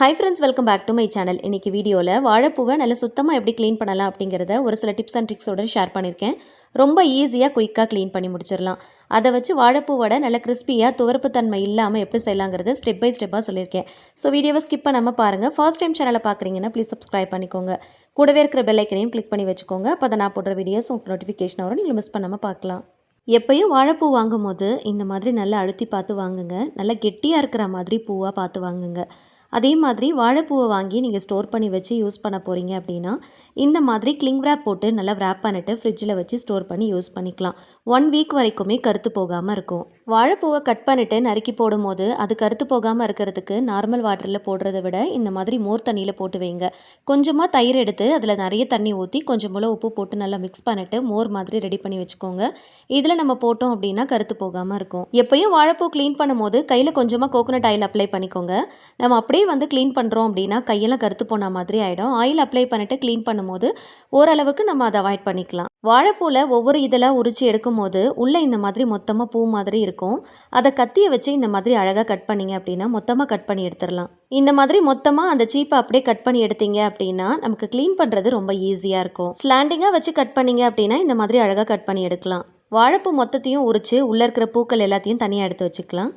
Hi friends, welcome back to my channel. இன்றைக்கி வீடியோவில் வாழைப்பூவை நல்லா சுத்தமாக எப்படி க்ளீன் பண்ணலாம் அப்படிங்கிறத ஒரு சில டிப்ஸ் அண்ட் ட்ரிக்ஸோடு ஷேர் பண்ணியிருக்கேன். ரொம்ப ஈஸியாக குயிக்காக க்ளீன் பண்ணி முடிச்சிடலாம். அதை வச்சு வாழைப்பூ வடை நல்ல கிறிஸ்பியாக துவர்ப்பு தன்மை இல்லாமல் எப்படி செய்யலாங்கிறத ஸ்டெப் பை ஸ்டெப்பாக சொல்லியிருக்கேன். ஸோ வீடியோவை ஸ்கிப் பண்ணாமல் பாருங்கள். ஃபர்ஸ்ட் டைம் சேனலை பார்க்குறீங்கன்னா ப்ளீஸ் சப்ஸ்கிரைப் பண்ணிக்கோங்க. கூடவே இருக்கிற பெல் ஐக்கனையும் கிளிக் பண்ணி வச்சுக்கோங்க. அப்போ தான் நான் போடுற வீடியோஸ் உங்களுக்கு நோட்டிஃபிகேஷன் வரும், நீங்கள் மிஸ் பண்ணாமல் பார்க்கலாம். எப்பயும் வாழைப்பூ வாங்கும் போது இந்த மாதிரி நல்லா அழுத்தி பார்த்து வாங்குங்க. நல்லா கெட்டியாக இருக்கிற மாதிரி பூவாக பார்த்து வாங்குங்க. அதே மாதிரி வாழைப்பூவை வாங்கி நீங்கள் ஸ்டோர் பண்ணி வச்சு யூஸ் பண்ண போகிறீங்க அப்படின்னா இந்த மாதிரி கிளிங் ரேப் போட்டு நல்லா ரேப் பண்ணிட்டு ஃப்ரிட்ஜில் வச்சு ஸ்டோர் பண்ணி யூஸ் பண்ணிக்கலாம். 1 வீக் வரைக்குமே கருத்து போகாமல் இருக்கும். வாழைப்பூவை கட் பண்ணிவிட்டு நறுக்கி போடும்போது அது கருத்து போகாமல் இருக்கிறதுக்கு நார்மல் வாட்டரில் போடுறத விட இந்த மாதிரி மோர் தண்ணியில் போட்டு வைங்க. கொஞ்சமாக தயிர் எடுத்து அதில் நிறைய தண்ணி ஊற்றி கொஞ்சம் போல் உப்பு போட்டு நல்லா மிக்ஸ் பண்ணிவிட்டு மோர் மாதிரி ரெடி பண்ணி வச்சுக்கோங்க. இதில் நம்ம போட்டோம் அப்படின்னா கருத்து போகாமல் இருக்கும். எப்பயும் வாழைப்பூ க்ளீன் பண்ணும்போது கையில் கொஞ்சமாக கோகோனட் ஆயில் அப்ளை பண்ணிக்கோங்க. நம்ம அப்படியே க்ளீன் பண்ணுறோம் அப்படின்னா கையெல்லாம் கருத்து போன மாதிரி ஆகிடும். ஆயில் அப்ளை பண்ணிவிட்டு க்ளீன் பண்ணும்போது ஓரளவுக்கு நம்ம அதை அவாய்ட் பண்ணிக்கலாம். வாழைப்பூவில் ஒவ்வொரு இதெல்லாம் உரிச்சு எடுக்கும் போது உள்ளே இந்த மாதிரி மொத்தமாக பூ மாதிரி இருக்கும். அதை கத்தியை வச்சு இந்த மாதிரி அழகாக கட் பண்ணிங்க அப்படின்னா மொத்தமாக கட் பண்ணி எடுத்துடலாம். இந்த மாதிரி மொத்தமாக அந்த சீப்பை அப்படியே கட் பண்ணி எடுத்தீங்க அப்படின்னா நமக்கு க்ளீன் பண்ணுறது ரொம்ப ஈஸியாக இருக்கும். ஸ்லாண்டிங்காக வச்சு கட் பண்ணிங்க அப்படின்னா இந்த மாதிரி அழகாக கட் பண்ணி எடுக்கலாம். வாழைப்பூ மொத்தத்தையும் உரிச்சு உள்ளே இருக்கிற பூக்கள் எல்லாத்தையும் தனியாக எடுத்து வச்சுக்கலாம்.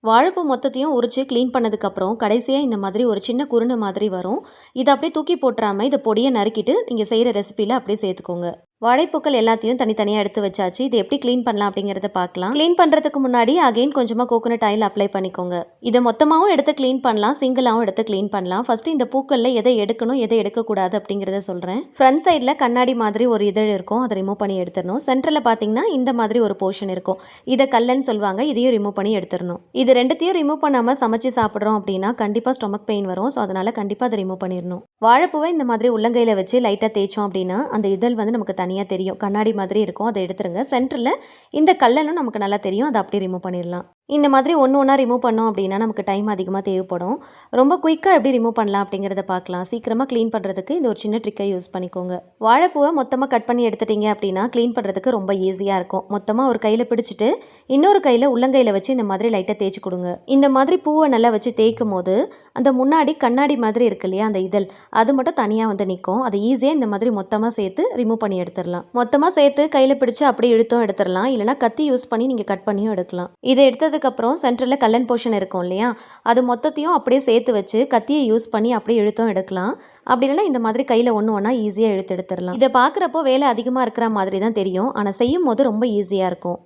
வாழைப்பூ மொத்தத்தையும் உரித்து க்ளீன் பண்ணதுக்கப்புறம் கடைசியாக இந்த மாதிரி ஒரு சின்ன குருணை மாதிரி வரும். இதை அப்படியே தூக்கி போட்டுறாமல் இதை பொடியை நறுக்கிட்டு நீங்கள் செய்கிற ரெசிப்பியில் அப்படியே சேர்த்துக்கோங்க. வாழைப்பூக்கள் எல்லாத்தையும் தனித்தனியாக எடுத்து வச்சாச்சு. இது எப்படி க்ளீன் பண்ணலாம் அப்படிங்கிறத பார்க்கலாம். க்ளீன் பண்ணுறதுக்கு முன்னாடி அகைன் கொஞ்சமாக கோகோனட் ஆயில் அப்ளை பண்ணிக்கோங்க. இதை மொத்தமாகவும் எடுத்து க்ளீன் பண்ணலாம், சிங்கிளாகவும் எடுத்து க்ளீன் பண்ணலாம். ஃபஸ்ட்டு இந்த பூக்களில் எதை எடுக்கணும் எதை எடுக்கக்கூடாது அப்படிங்கிறத சொல்கிறேன். ஃப்ரண்ட் சைடில் கண்ணாடி மாதிரி ஒரு இதழ் இருக்கும், அதை ரிமூவ் பண்ணி எடுத்துடணும். சென்டரில் பார்த்தீங்கன்னா இந்த மாதிரி ஒரு போர்ஷன் இருக்கும், இதை கல்லன்னு சொல்லுவாங்க. இதையும் ரிமூவ் பண்ணி எடுத்துடணும். இது ரெண்டுத்தையும் ரிமூவ் பண்ணாமல் சமைச்சு சாப்பிட்றோம் அப்படின்னா கண்டிப்பாக ஸ்டொமக் பெயின் வரும். ஸோ அதனால் கண்டிப்பாக அதை ரிமூவ் பண்ணிடணும். வாழைப்பூவை இந்த மாதிரி உள்ளங்கையில் வச்சு லைட்டாக தேய்ச்சோம் அப்படின்னா அந்த இதழ் நமக்கு தனியாக தெரியும், கண்ணாடி மாதிரி இருக்கும். அதை எடுத்துருங்க. சென்டரில் இந்த கல்லனும் நமக்கு நல்லா தெரியும், அதை அப்படியே ரிமூவ் பண்ணிடலாம். இந்த மாதிரி ஒன்று ஒன்றா ரிமூவ் பண்ணோம் அப்படின்னா நமக்கு டைம் அதிகமாக தேவைப்படும். ரொம்ப குயிக்காக எப்படி ரிமூவ் பண்ணலாம் அப்படிங்கிறத பார்க்கலாம். சீக்கிரமாக க்ளீன் பண்ணுறதுக்கு இந்த ஒரு சின்ன ட்ரிக்கை யூஸ் பண்ணிக்கோங்க. வாழைப்பூவை மொத்தமாக கட் பண்ணி எடுத்துட்டீங்க அப்படின்னா க்ளீன் பண்ணுறதுக்கு ரொம்ப ஈஸியாக இருக்கும். மொத்தமாக ஒரு கையில் பிடிச்சிட்டு இன்னொரு கையில் உள்ளங்கையில் வச்சு இந்த மாதிரி லைட்டாக தேய்ச்சி கொடுங்க. இந்த மாதிரி பூவை நல்லா வச்சு தேய்க்கும் போது அந்த முன்னாடி கண்ணாடி மாதிரி இருக்கு இல்லையா, அந்த இதழ் அது மட்டும் தனியாக நிற்கும். அதை ஈஸியாக இந்த மாதிரி மொத்தமாக சேர்த்து ரிமூவ் பண்ணி எடுத்துடலாம். மொத்தமாக சேர்த்து கையில் பிடிச்சி அப்படியே இழுத்தும் எடுத்துடலாம், இல்லைனா கத்தி யூஸ் பண்ணி நீங்கள் கட் பண்ணியும் எடுக்கலாம். இதை எடுத்ததுக்கப்புறம் சென்டரில் கல்லன் போர்ஷன் இருக்கும் இல்லையா, அது மொத்தத்தையும் அப்படியே சேர்த்து வச்சு கத்தியை யூஸ் பண்ணி அப்படியே இழுத்தும் எடுக்கலாம். அப்படி இல்லைனா இந்த மாதிரி கையில் ஒன்று ஒன்றா ஈஸியாக இழுத்து எடுத்துடலாம். இதை பார்க்குறப்போ வேலை அதிகமாக இருக்கிற மாதிரி தான் தெரியும், ஆனால் செய்யும் போது ரொம்ப ஈஸியாக இருக்கும்.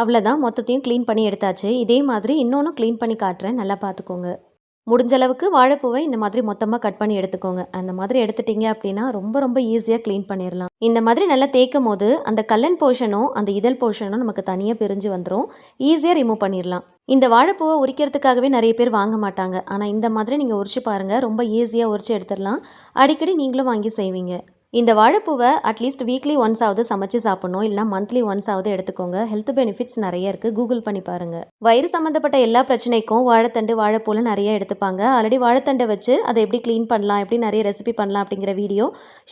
அவ்வளோதான், மொத்தத்தையும் க்ளீன் பண்ணி எடுத்தாச்சு. இதே மாதிரி இன்னொன்று க்ளீன் பண்ணி காட்டுறேன், நல்லா பார்த்துக்கோங்க. முடிஞ்ச அளவுக்கு வாழைப்பூவை இந்த மாதிரி மொத்தமாக கட் பண்ணி எடுத்துக்கோங்க. அந்த மாதிரி எடுத்துட்டீங்க அப்படின்னா ரொம்ப ரொம்ப ஈஸியாக க்ளீன் பண்ணிடலாம். இந்த மாதிரி நல்லா தேய்க்கும் போது அந்த கல்லன் போர்ஷனும் அந்த இதழ் போர்ஷனும் நமக்கு தனியாக பிரிஞ்சு வந்துடும். ஈஸியாக ரிமூவ் பண்ணிடலாம். இந்த வாழைப்பூவை உரிக்கிறதுக்காகவே நிறைய பேர் வாங்க மாட்டாங்க. ஆனால் இந்த மாதிரி நீங்கள் உரிச்சு பாருங்கள், ரொம்ப ஈஸியாக உரிச்சு எடுத்துடலாம். அடிக்கடி நீங்களும் வாங்கி செய்வீங்க. இந்த வாழைப்பூவை அட்லீஸ்ட் வீக்லி ஒன்ஸ் ஆகுது சமைச்சு சாப்பிடணும், இல்லைனா மந்த்லி ஒன்ஸ் ஆகுது எடுத்துக்கோங்க. ஹெல்த் பெனிஃபிட்ஸ் நிறைய இருக்குது, கூகுள் பண்ணி பாருங்கள். வயிறு சம்மந்தப்பட்ட எல்லா பிரச்சனைக்கும் வாழைத்தண்டு வாழைப்பூவில் நிறைய எடுத்துப்பாங்க. ஆல்ரெடி வாழைத்தண்டை வச்சு அதை எப்படி க்ளீன் பண்ணலாம், எப்படி நிறைய ரெசிபி பண்ணலாம் அப்படிங்கிற வீடியோ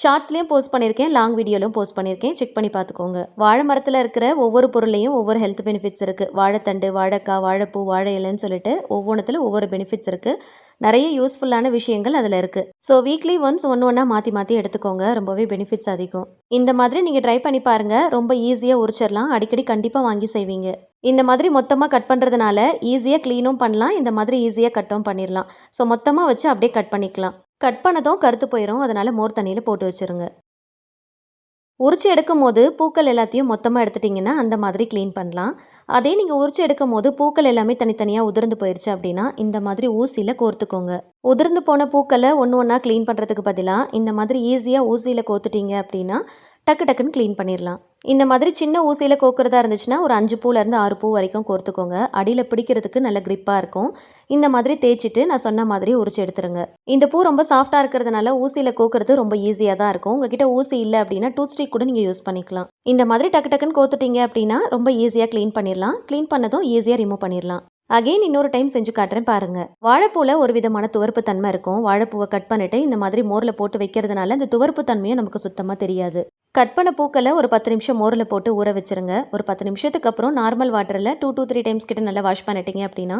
ஷார்ட்ஸ்லேயும் போஸ்ட் பண்ணியிருக்கேன், லாங் வீடியோலையும் போஸ்ட் பண்ணியிருக்கேன், செக் பண்ணி பார்த்துக்கோங்க. வாழை மரத்தில் இருக்கிற ஒவ்வொரு பொருளையும் ஒவ்வொரு ஹெல்த் பெனிஃபிட்ஸ் இருக்குது. வாழைத்தண்டு, வாழைக்காய், வாழைப்பூ, வாழை இலைன்னு சொல்லிட்டு ஒவ்வொன்றுத்தில் ஒவ்வொரு பெனிஃபிட்ஸ் இருக்குது. நிறைய யூஸ்ஃபுல்லான விஷயங்கள் அதில் இருக்குது. ஸோ வீக்லி ஒன்ஸ் ஒன்று ஒன்றா மாற்றி எடுத்துக்கோங்க, ரொம்பவே பெனிஃபிட்ஸ் அதிகம். இந்த மாதிரி நீங்கள் ட்ரை பண்ணி பாருங்கள், ரொம்ப ஈஸியாக உரிச்சிடலாம். அடிக்கடி கண்டிப்பாக வாங்கி செய்வீங்க. இந்த மாதிரி மொத்தமாக கட் பண்ணுறதுனால ஈஸியாக க்ளீனும் பண்ணலாம், இந்த மாதிரி ஈஸியாக கட்டும் பண்ணிடலாம். ஸோ மொத்தமாக வச்சு அப்படியே கட் பண்ணிக்கலாம். கட் பண்ணதும் கருத்து போயிடும், அதனால் மோர் தண்ணியில் போட்டு வச்சுருங்க. உரிச்சு எடுக்கும் போது பூக்கள் எல்லாத்தையும் மொத்தமாக எடுத்துட்டிங்கன்னா அந்த மாதிரி க்ளீன் பண்ணலாம். அதே நீங்கள் உரிச்சு எடுக்கும் போது பூக்கள் எல்லாமே தனித்தனியாக உதிர்ந்து போயிடுச்சு அப்படின்னா இந்த மாதிரி ஊசியில் கோர்த்துக்கோங்க. உதிர்ந்து போன பூக்களை ஒன்று ஒன்றா க்ளீன் பண்ணுறதுக்கு பதிலாக இந்த மாதிரி ஈஸியாக ஊசியில் கோர்த்துட்டீங்க அப்படின்னா டக்கு டக்குன்னு க்ளீன் பண்ணிடலாம். இந்த மாதிரி சின்ன ஊசியில் கோக்கிறதா இருந்துச்சுன்னா ஒரு 5 பூலேருந்து 6 பூ வரைக்கும் கோர்த்துக்கோங்க. அடியில் பிடிக்கிறதுக்கு நல்ல கிரிப்பாக இருக்கும். இந்த மாதிரி தேய்ச்சிட்டு நான் சொன்ன மாதிரி உரிச்சு எடுத்துருங்க. இந்த பூ ரொம்ப சாஃப்டாக இருக்கிறதுனால ஊசியில் கோக்கிறது ரொம்ப ஈஸியாக தான் இருக்கும். உங்ககிட்ட ஊசி இல்லை அப்படின்னா டூத் ஸ்டிக் கூட நீங்கள் யூஸ் பண்ணிக்கலாம். இந்த மாதிரி டக்கு டக்குன்னு கோத்துட்டீங்க அப்படின்னா ரொம்ப ஈஸியாக க்ளீன் பண்ணிடலாம். க்ளீன் பண்ணதும் ஈஸியாக ரிமூவ் பண்ணிடலாம். அகெயின் இன்னொரு டைம் செஞ்சு காட்டுறேன் பாருங்க. வாழைப்பூல ஒரு விதமான துவர்ப்பு தன்மை இருக்கும். வாழைப்பூவை கட் பண்ணிட்டு இந்த மாதிரி மோரில் போட்டு வைக்கிறதுனால இந்த துவர்ப்பு தன்மையும் நமக்கு சுத்தமாக தெரியாது. கட் பண்ண பூக்களை ஒரு 10 நிமிஷம் மோரில் போட்டு ஊற வச்சுருங்க. ஒரு 10 நிமிஷத்துக்கு அப்புறம் நார்மல் வாட்டரில் 2 to 3 டைம்ஸ் கிட்ட நல்லா வாஷ் பண்ணிட்டீங்க அப்படின்னா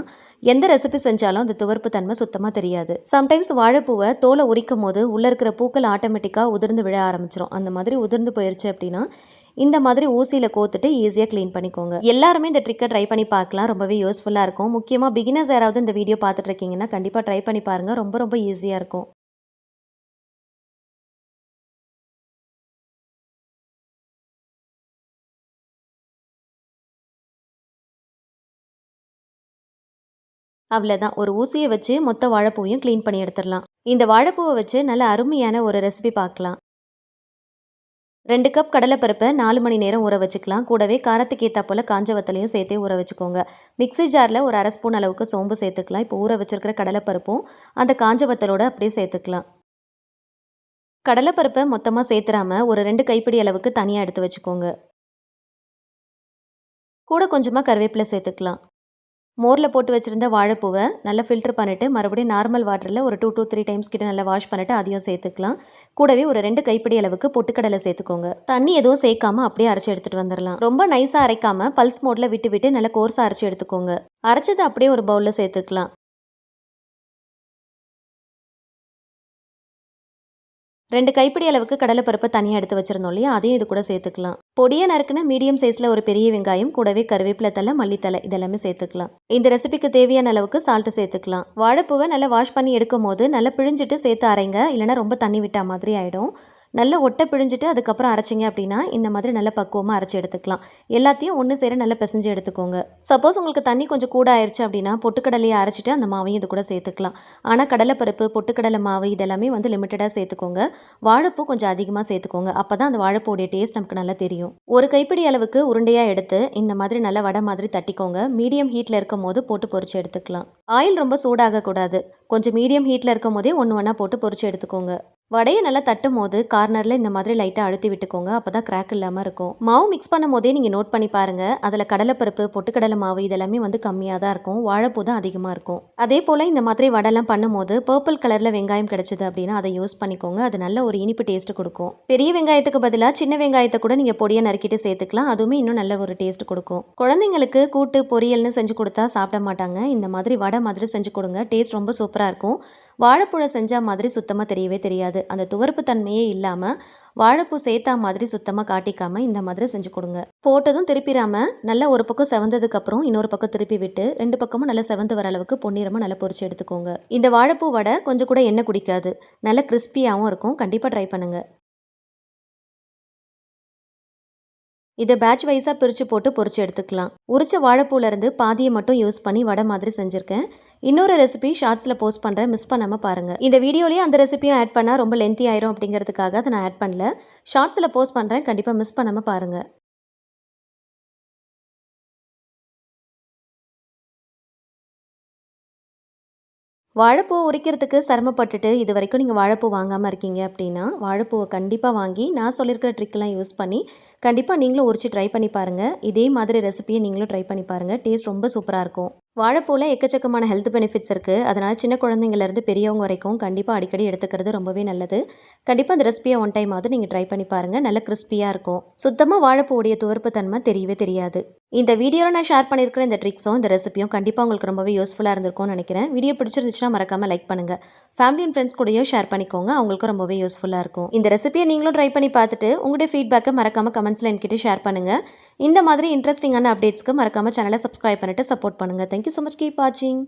எந்த ரெசிபி செஞ்சாலும் அந்த துவர்ப்பு தன்மை சுத்தமாக தெரியாது. சம்டைம்ஸ் வாழைப்பூவை தோலை உரிக்கும் போது உள்ளே இருக்கிற பூக்கள் ஆட்டோமேட்டிக்காக உதிர்ந்து விழ ஆரம்பிச்சிடும். அந்த மாதிரி உதிர்ந்து போயிடுச்சு அப்படின்னா இந்த மாதிரி ஊசியில் கோத்துட்டு ஈஸியாக க்ளீன் பண்ணிக்கோங்க. எல்லாருமே இந்த ட்ரிக்கை ட்ரை பண்ணி பார்க்கலாம். ரொம்பவே யூஸ்ஃபுல்லாக இருக்கும். முக்கியமாக பிகினர்ஸ் யாராவது இந்த வீடியோ பார்த்துட்டு இருக்கீங்கன்னா கண்டிப்பாக ட்ரை பண்ணி பாருங்கள். ரொம்ப ரொம்ப ஈஸியாக இருக்கும். அவ்வளோதான். ஒரு ஊசியை வச்சு மொத்த வாழைப்பூவையும் க்ளீன் பண்ணி எடுத்துடலாம். இந்த வாழைப்பூவை வச்சு நல்ல அருமையான ஒரு ரெசிபி பார்க்கலாம். 2 கப் கடலைப்பருப்பை 4 மணி நேரம் ஊற வச்சுக்கலாம். கூடவே காரத்துக்கு ஏற்றா போல் காஞ்ச வத்தலையும் சேர்த்தே ஊற வச்சுக்கோங்க. மிக்ஸி ஜாரில் ஒரு 1/2 ஸ்பூன் அளவுக்கு சோம்பு சேர்த்துக்கலாம். இப்போ ஊற வச்சிருக்கிற கடலைப்பருப்பும் அந்த காஞ்ச வத்தலோட அப்படியே சேர்த்துக்கலாம். கடலைப்பருப்பை மொத்தமாக சேர்த்துறாம ஒரு 2 கைப்பிடி அளவுக்கு தனியாக எடுத்து வச்சுக்கோங்க. கூட கொஞ்சமாக கருவேப்பிலை சேர்த்துக்கலாம். மோரில் போட்டு வச்சுருந்த வாழைப்பூவை நல்லா ஃபில்டர் பண்ணிவிட்டு மறுபடியும் நார்மல் வாட்டரில் ஒரு 2 to 3 டைம்ஸ் கிட்ட நல்லா வாஷ் பண்ணிவிட்டு அதையும் சேர்த்துக்கலாம். கூடவே ஒரு 2 கைப்பிடி அளவுக்கு பொட்டுக்கடலை சேர்த்துக்கோங்க. தண்ணி எதுவும் சேர்க்காம அப்படியே அரைச்சி எடுத்துகிட்டு வந்துடலாம். ரொம்ப நைஸாக அரைக்காமல் பல்ஸ் மோடில் விட்டு விட்டு நல்லா கோர்ஸாக அரைச்சி எடுத்துக்கோங்க. அரைச்சதை அப்படியே ஒரு பவுலில் சேர்த்துக்கலாம். 2 கைப்பிடி அளவுக்கு கடலைப்பருப்பை தனியாக எடுத்து வச்சிருந்தோம் இல்லையா, அதையும் இது கூட சேர்த்துக்கலாம். பொடியாக நறுக்குன மீடியம் சைஸில் ஒரு பெரிய வெங்காயம், கூடவே கருவேப்பிலை தலை, மல்லித்தலை இதெல்லாமே சேர்த்துக்கலாம். இந்த ரெசிபிக்கு தேவையான அளவுக்கு சால்ட்டு சேர்த்துக்கலாம். வாழைப்பூவை நல்லா வாஷ் பண்ணி எடுக்கும் போது நல்லா பிழிஞ்சிட்டு சேர்த்து அரைங்க, இல்லைனா ரொம்ப தண்ணி விட்டா மாதிரி ஆகிடும். நல்லா ஒட்டை பிழிஞ்சிட்டு அதுக்கப்புறம் அரைச்சிங்க அப்படின்னா இந்த மாதிரி நல்ல பக்குவமாக அரைச்சி எடுத்துக்கலாம். எல்லாத்தையும் ஒன்று சேர நல்லா பிசைஞ்சு எடுத்துக்கோங்க. சப்போஸ் உங்களுக்கு தண்ணி கொஞ்சம் கூட ஆயிடுச்சு அப்படின்னா பொட்டுக்கடலையை அரைச்சிட்டு அந்த மாவையும் இது கூட சேர்த்துக்கலாம். ஆனால் கடலைப்பருப்பு, பொட்டுக்கடலை மாவு இதெல்லாமே லிமிட்டடாக சேர்த்துக்கோங்க. வாழைப்பூ கொஞ்சம் அதிகமாக சேர்த்துக்கோங்க. அப்போ தான் அந்த வாழைப்பூடைய டேஸ்ட் நமக்கு நல்லா தெரியும். ஒரு கைப்பிடி அளவுக்கு உருண்டையாக எடுத்து இந்த மாதிரி நல்லா வடை மாதிரி தட்டிக்கோங்க. மீடியம் ஹீட்டில் இருக்கும் போது போட்டு பொரிச்சு எடுத்துக்கலாம். ஆயில் ரொம்ப சூடாகக்கூடாது. கொஞ்சம் மீடியம் ஹீட்டில் இருக்கும் போதே ஒன்று ஒன்றா போட்டு பொரிச்சு எடுத்துக்கோங்க. வடையை நல்லா தட்டும் போது கார்னரில் இந்த மாதிரி லைட்டாக அழுத்தி விட்டுக்கோங்க. அப்போ தான் கிராக் இல்லாமல் இருக்கும். மாவு மிக்ஸ் பண்ணும் போதே நீங்கள் நோட் பண்ணி பாருங்கள். அதில் கடலைப்பருப்பு, பொட்டுக்கடலை மாவு இதெல்லாமே கம்மியாக தான் இருக்கும். வாழைப்பூ தான் அதிகமாக இருக்கும். அதே போல் இந்த மாதிரி வடைலாம் பண்ணும்போது பர்பிள் கலரில் வெங்காயம் கிடச்சிது அப்படின்னா அதை யூஸ் பண்ணிக்கோங்க. அது நல்ல ஒரு இனிப்பு டேஸ்ட் கொடுக்கும். பெரிய வெங்காயத்துக்கு பதிலாக சின்ன வெங்காயத்தை கூட நீங்கள் பொடியை நறுக்கிட்டு சேர்த்துக்கலாம். அதுவுமே இன்னும் நல்ல ஒரு டேஸ்ட் கொடுக்கும். குழந்தைங்களுக்கு கூட்டு பொரியல்னு செஞ்சு கொடுத்தா சாப்பிட மாட்டாங்க. இந்த மாதிரி வடை மாதிரி செஞ்சு கொடுங்க. டேஸ்ட் ரொம்ப சூப்பராக இருக்கும். வாழைப்பூவை செஞ்சால் மாதிரி சுத்தமாக தெரியவே தெரியாது. அந்த துவர்ப்பு தன்மையே இல்லாமல் வாழைப்பூ சேர்த்தா மாதிரி சுத்தமாக காட்டிக்காமல் இந்த மாதிரி செஞ்சு கொடுங்க. போட்டதும் திருப்பிடாமல் நல்லா ஒரு பக்கம் செவந்ததுக்கப்புறம் இன்னொரு பக்கம் திருப்பி விட்டு 2 பக்கமும் நல்லா செவந்து வர அளவுக்கு பொன்னிறமாக நல்லா பொரிச்சு எடுத்துக்கோங்க. இந்த வாழைப்பூ வடை கொஞ்சம் கூட எண்ணெய் குடிக்காது. நல்லா கிறிஸ்பியாகவும் இருக்கும். கண்டிப்பாக ட்ரை பண்ணுங்கள். இதை பேட்ச் வைஸாக பிரித்து போட்டு பொரிச்சு எடுத்துக்கலாம். உரிச்ச வாழைப்பூலேருந்து பாதியை மட்டும் யூஸ் பண்ணி வடை மாதிரி செஞ்சுருக்கேன். இன்னொரு ரெசிபி ஷார்ட்ஸில் போஸ்ட் பண்ணுறேன், மிஸ் பண்ணாமல் பாருங்கள். இந்த வீடியோலேயே அந்த ரெசிபியும் ஆட் பண்ணால் ரொம்ப லென்த்தி ஆயிரும் அப்படிங்கிறதுக்காக அதை நான் ஆட் பண்ணல. ஷார்ட்ஸில் போஸ்ட் பண்ணுறேன், கண்டிப்பாக மிஸ் பண்ணாமல் பாருங்கள். வாழைப்பூ உரிக்கிறதுக்கு சிரமப்பட்டுட்டு இது வரைக்கும் நீங்கள் வாழைப்பூ வாங்காமல் இருக்கீங்க அப்படின்னா வாழைப்பூவை கண்டிப்பாக வாங்கி நான் சொல்லியிருக்கிற ட்ரிக்கெலாம் யூஸ் பண்ணி கண்டிப்பாக நீங்களும் உரிச்சு ட்ரை பண்ணி பாருங்கள். இதே மாதிரி ரெசிபியை நீங்களும் ட்ரை பண்ணி பாருங்கள். டேஸ்ட் ரொம்ப சூப்பராக இருக்கும். வாழைப்பூவில் எக்கச்சக்கமான ஹெல்த் பெனிஃபிட்ஸ் இருக்குது. அதனால் சின்ன குழந்தைங்கள்லேருந்து பெரியவங்க வரைக்கும் கண்டிப்பாக அடிக்கடி எடுத்துக்கிறது ரொம்பவே நல்லது. கண்டிப்பாக அந்த ரெசிபியை ஒன் டைம் ஆகுது நீங்கள் ட்ரை பண்ணி பாருங்கள். நல்ல கிறிஸ்பியாக இருக்கும். சுத்தமாக வாழைப்பூவுடைய துவர்ப்பு தன்மை தெரியவே தெரியாது. இந்த வீடியோவில் நான் ஷேர் பண்ணியிருக்கிற இந்த ட்ரிக்ஸும் இந்த ரெசிபியும் கண்டிப்பாக உங்களுக்கு ரொம்பவே யூஸ்ஃபுல்லாக இருந்திருக்கும்னு நினைக்கிறேன். வீடியோ பிடிச்சிருந்துச்சுன்னா மறக்காமல் லைக் பண்ணுங்கள். ஃபேமிலி அண்ட் ஃப்ரெண்ட்ஸ் கூடயும் ஷேர் பண்ணிக்கோங்க. அவங்களுக்கும் ரொம்பவே யூஸ்ஃபுல்லாக இருக்கும். இந்த ரெசிபியை நீங்களும் ட்ரை பண்ணி பார்த்துட்டு உங்களுடைய ஃபீட்பேக்கை மறக்காமல் கமெண்ட்ஸில் என்கிட்ட ஷேர் பண்ணுங்கள். இந்த மாதிரி இன்ட்ரெஸ்டிங்கான அப்டேட்ஸ்க்கு மறக்காமல் சேனலை சப்ஸ்கிரைப் பண்ணிட்டு சப்போர்ட் பண்ணுங்கள். Thank you so much. கீப் வாட்சிங்.